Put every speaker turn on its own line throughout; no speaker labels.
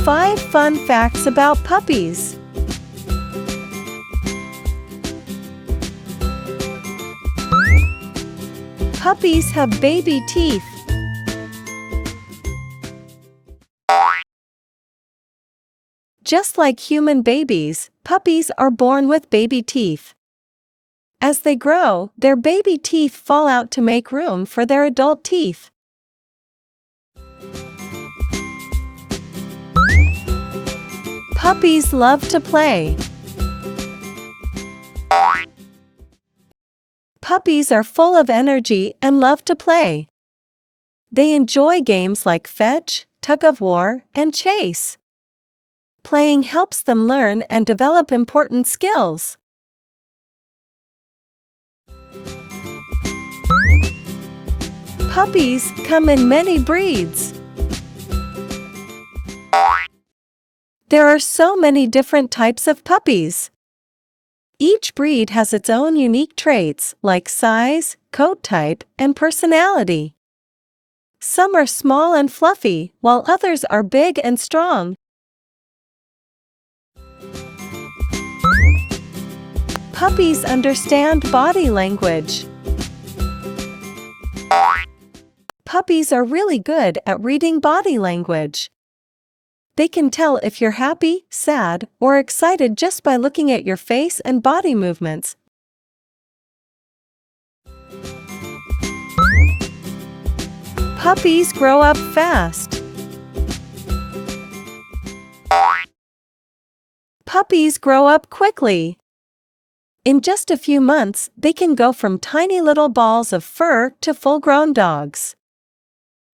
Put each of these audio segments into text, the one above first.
5 fun facts about puppies. Puppies have baby teeth. Just like human babies, puppies are born with baby teeth. As they grow, their baby teeth fall out to make room for their adult teeth. Puppies love to play. Puppies are full of energy and love to play. They enjoy games like fetch, tug-of-war, and chase. Playing helps them learn and develop important skills. Puppies come in many breeds. There are so many different types of puppies. Each breed has its own unique traits like size, coat type, and personality. Some are small and fluffy, while others are big and strong. Puppies understand body language. Puppies are really good at reading body language. They can tell if you're happy, sad, or excited just by looking at your face and body movements. Puppies grow up fast. Puppies grow up quickly. In just a few months, they can go from tiny little balls of fur to full-grown dogs.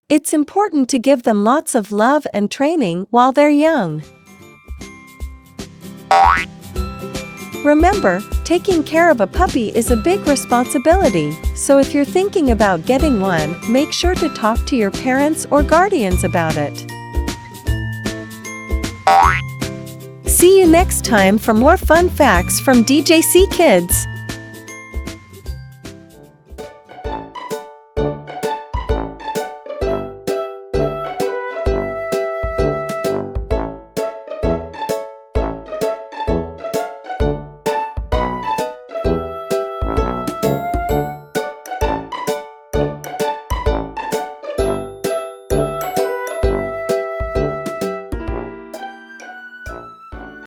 It's important to give them lots of love and training while they're young. Remember, taking care of a puppy is a big responsibility, so if you're thinking about getting one, make sure to talk to your parents or guardians about it. See you next time for more fun facts from DJC Kids.